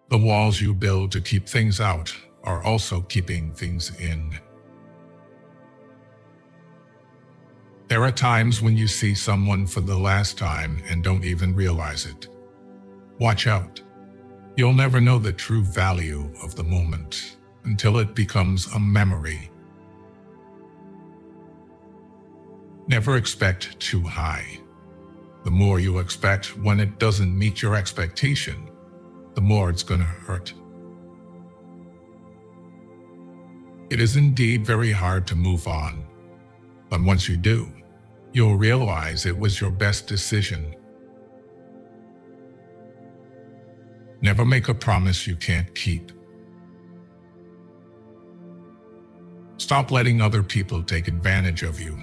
The walls you build to keep things out are also keeping things in. There are times when you see someone for the last time and don't even realize it. Watch out. You'll never know the true value of the moment until it becomes a memory. Never expect too high. The more you expect when it doesn't meet your expectation, the more it's going to hurt. It is indeed very hard to move on, but once you do, you'll realize it was your best decision. Never make a promise you can't keep. Stop letting other people take advantage of you.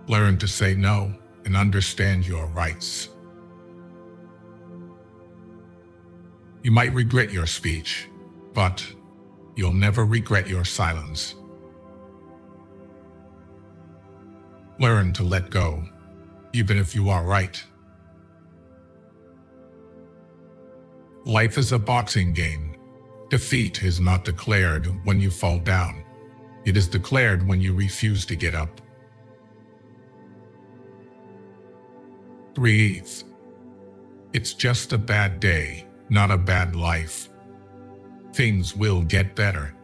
Learn to say no and understand your rights. You might regret your speech, but you'll never regret your silence. Learn to let go, even if you are right. Life is a boxing game. Defeat is not declared when you fall down. It is declared when you refuse to get up. Breathe. It's just a bad day, not a bad life. Things will get better.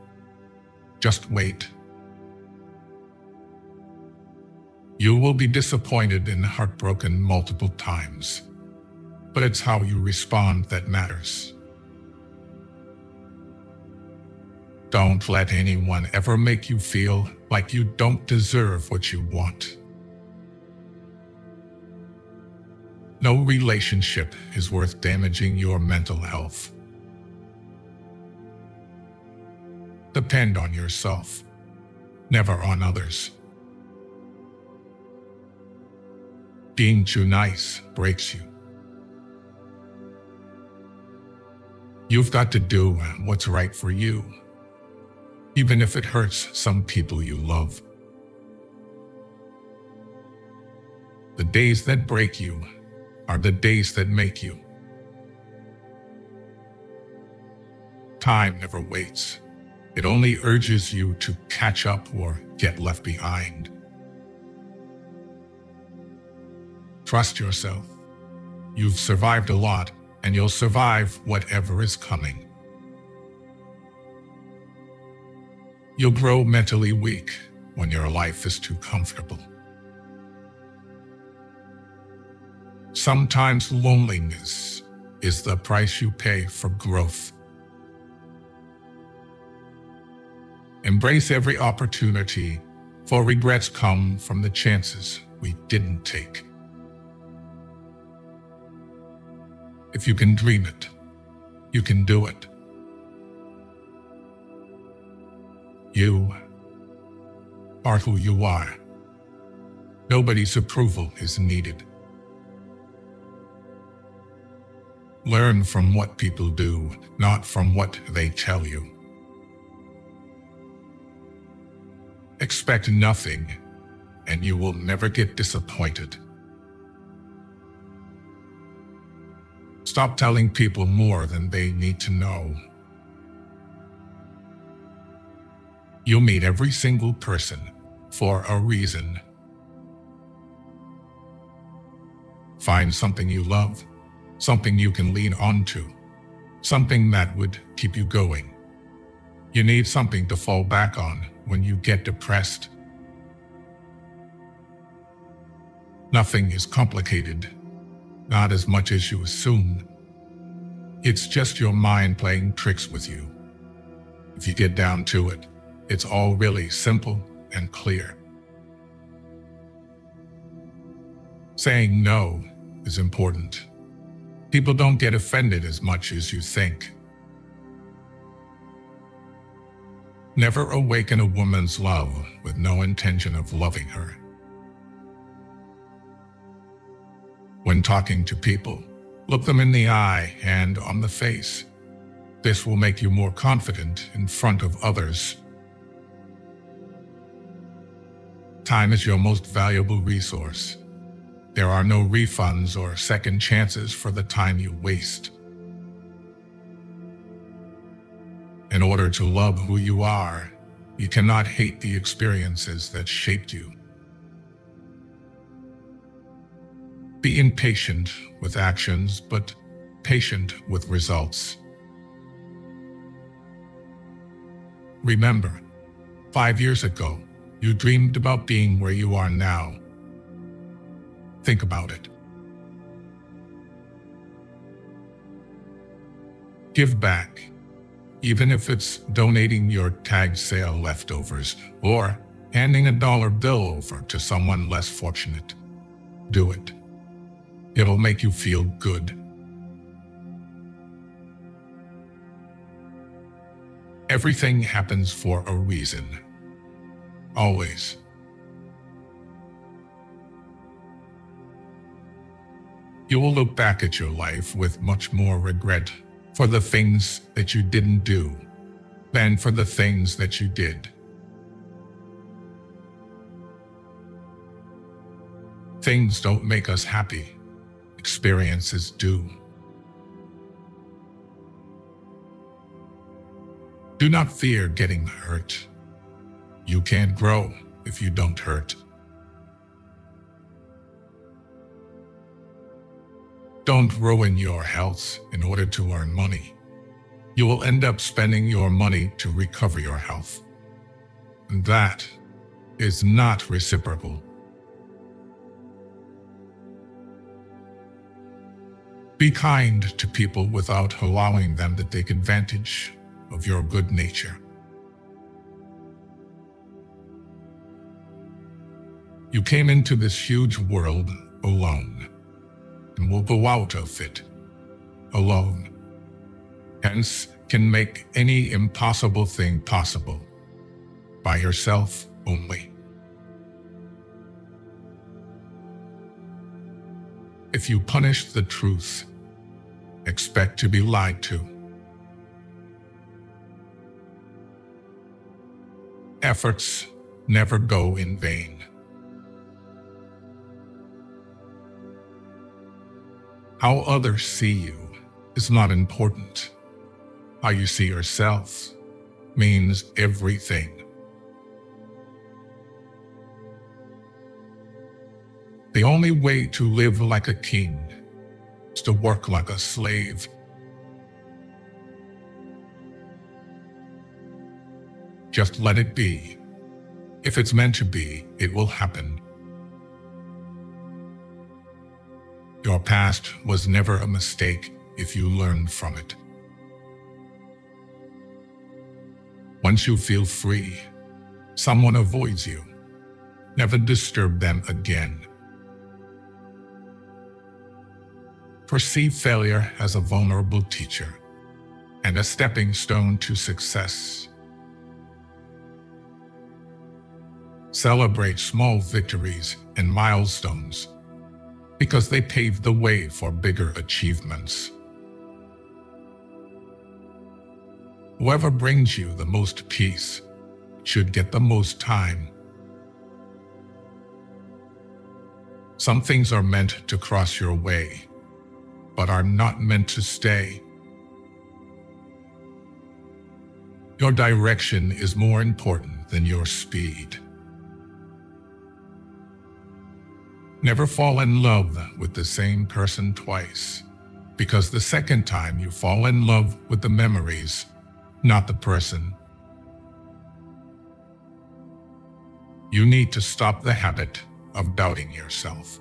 Just wait. You will be disappointed and heartbroken multiple times, but it's how you respond that matters. Don't let anyone ever make you feel like you don't deserve what you want. No relationship is worth damaging your mental health. Depend on yourself, never on others. Being too nice breaks you. You've got to do what's right for you, even if it hurts some people you love. The days that break you are the days that make you. Time never waits. It only urges you to catch up or get left behind. Trust yourself. You've survived a lot, and you'll survive whatever is coming. You'll grow mentally weak when your life is too comfortable. Sometimes loneliness is the price you pay for growth. Embrace every opportunity, for regrets come from the chances we didn't take. If you can dream it, you can do it. You are who you are. Nobody's approval is needed. Learn from what people do, not from what they tell you. Expect nothing, and you will never get disappointed. Stop telling people more than they need to know. You'll meet every single person for a reason. Find something you love, something you can lean onto, something that would keep you going. You need something to fall back on when you get depressed. Nothing is complicated, not as much as you assume. It's just your mind playing tricks with you. If you get down to it, it's all really simple and clear. Saying no is important. People don't get offended as much as you think. Never awaken a woman's love with no intention of loving her. When talking to people, look them in the eye and on the face. This will make you more confident in front of others. Time is your most valuable resource. There are no refunds or second chances for the time you waste. In order to love who you are, you cannot hate the experiences that shaped you. Be impatient with actions, but patient with results. Remember, 5 years ago, you dreamed about being where you are now. Think about it. Give back, even if it's donating your tag sale leftovers or handing a dollar bill over to someone less fortunate. Do it. It'll make you feel good. Everything happens for a reason. Always. You will look back at your life with much more regret for the things that you didn't do than for the things that you did. Things don't make us happy. Experiences do. Do not fear getting hurt. You can't grow if you don't hurt. Don't ruin your health in order to earn money. You will end up spending your money to recover your health. And that is not reciprocal. Be kind to people without allowing them to take advantage of your good nature. You came into this huge world alone and will go out of it alone. Hence, can make any impossible thing possible by yourself only. If you punish the truth, expect to be lied to. Efforts never go in vain. How others see you is not important. How you see yourself means everything. The only way to live like a king is to work like a slave. Just let it be. If it's meant to be, it will happen. Your past was never a mistake if you learned from it. Once you feel free, someone avoids you. Never disturb them again. Perceive failure as a vulnerable teacher and a stepping stone to success. Celebrate small victories and milestones because they pave the way for bigger achievements. Whoever brings you the most peace should get the most time. Some things are meant to cross your way, but are not meant to stay. Your direction is more important than your speed. Never fall in love with the same person twice, because the second time you fall in love with the memories, not the person. You need to stop the habit of doubting yourself.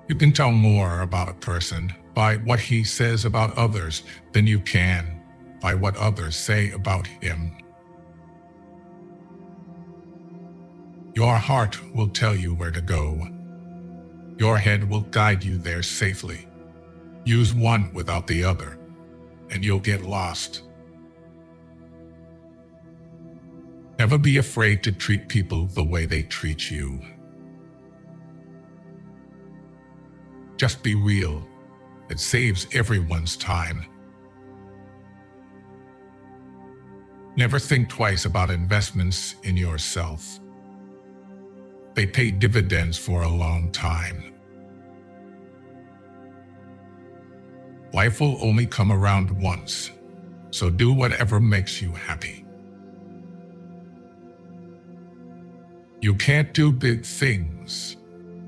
You can tell more about a person by what he says about others than you can by what others say about him. Your heart will tell you where to go. Your head will guide you there safely. Use one without the other, and you'll get lost. Never be afraid to treat people the way they treat you. Just be real. It saves everyone's time. Never think twice about investments in yourself. They pay dividends for a long time. Life will only come around once, so do whatever makes you happy. You can't do big things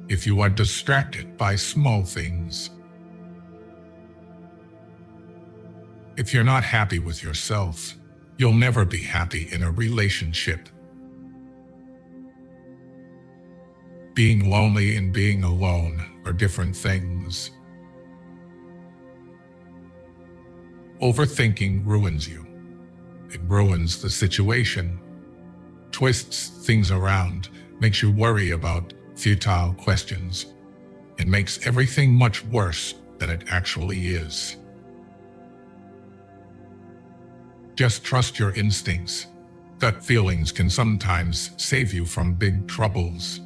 if you are distracted by small things. If you're not happy with yourself, you'll never be happy in a relationship. Being lonely and being alone are different things. Overthinking ruins you. It ruins the situation, twists things around, makes you worry about futile questions, and makes everything much worse than it actually is. Just trust your instincts. Gut feelings can sometimes save you from big troubles.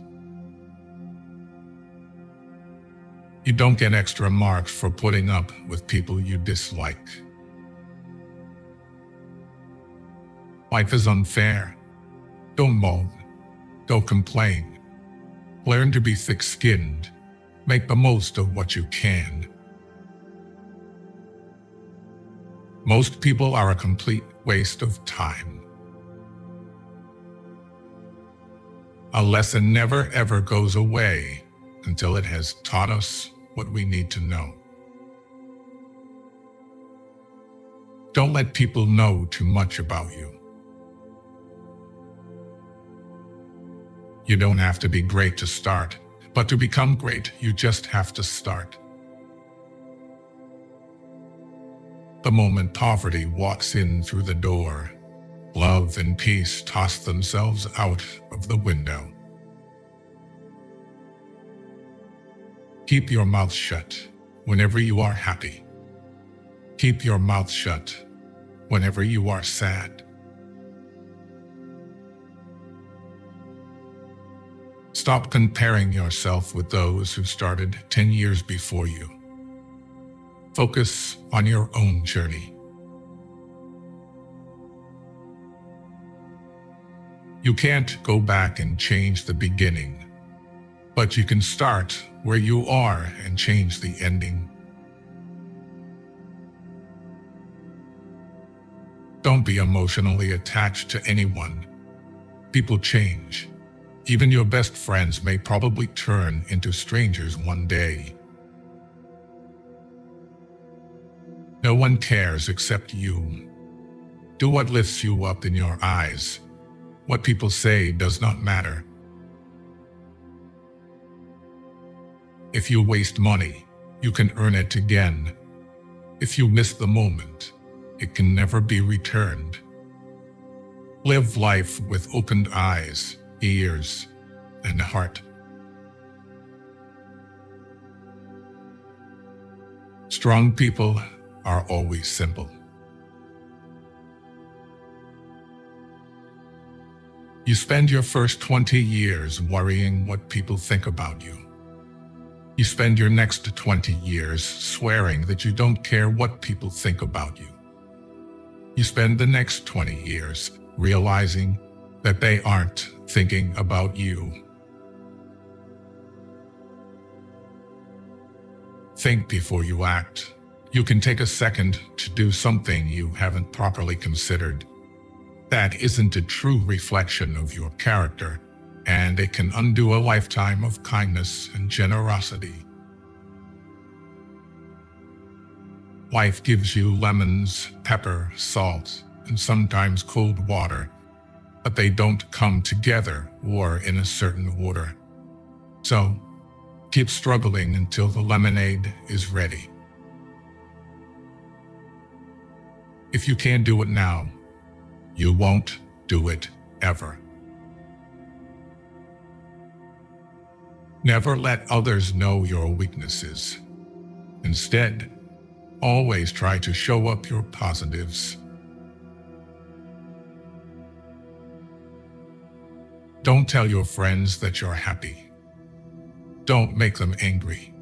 You don't get extra marks for putting up with people you dislike. Life is unfair. Don't moan. Don't complain. Learn to be thick-skinned. Make the most of what you can. Most people are a complete waste of time. A lesson never ever goes away until it has taught us what we need to know. Don't let people know too much about you. You don't have to be great to start, but to become great, you just have to start. The moment poverty walks in through the door, love and peace toss themselves out of the window. Keep your mouth shut whenever you are happy. Keep your mouth shut whenever you are sad. Stop comparing yourself with those who started 10 years before you. Focus on your own journey. You can't go back and change the beginning, but you can start where you are and change the ending. Don't be emotionally attached to anyone. People change. Even your best friends may probably turn into strangers one day. No one cares except you. Do what lifts you up in your eyes. What people say does not matter. If you waste money, you can earn it again. If you miss the moment, it can never be returned. Live life with opened eyes, ears, and heart. Strong people are always simple. You spend your first 20 years worrying what people think about you. You spend your next 20 years swearing that you don't care what people think about you. You spend the next 20 years realizing that they aren't thinking about you. Think before you act. You can take a second to do something you haven't properly considered. That isn't a true reflection of your character, and it can undo a lifetime of kindness and generosity. Life gives you lemons, pepper, salt, and sometimes cold water, but they don't come together or in a certain order. So, keep struggling until the lemonade is ready. If you can't do it now, you won't do it ever. Never let others know your weaknesses. Instead, always try to show up your positives. Don't tell your friends that you're happy. Don't make them angry.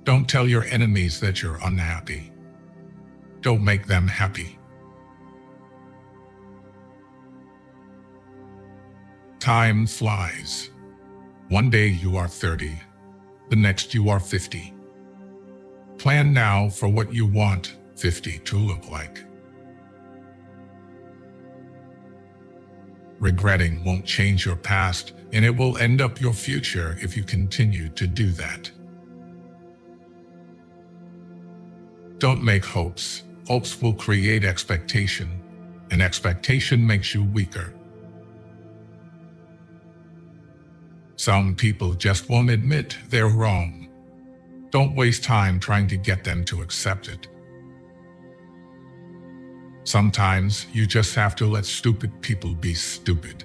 Don't tell your enemies that you're unhappy. Don't make them happy. Time flies. One day you are 30, the next you are 50. Plan now for what you want 50 to look like. Regretting won't change your past, and it will end up your future if you continue to do that. Don't make hopes. Hopes will create expectation, and expectation makes you weaker. Some people just won't admit they're wrong. Don't waste time trying to get them to accept it. Sometimes you just have to let stupid people be stupid.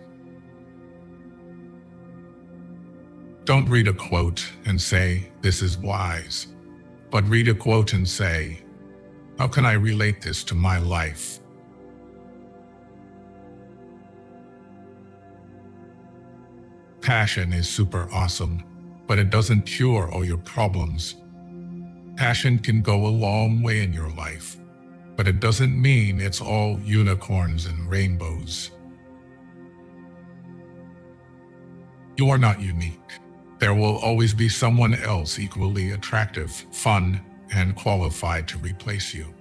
Don't read a quote and say, "This is wise," but read a quote and say, "How can I relate this to my life?" Passion is super awesome, but it doesn't cure all your problems. Passion can go a long way in your life, but it doesn't mean it's all unicorns and rainbows. You are not unique. There will always be someone else equally attractive, fun, and qualified to replace you.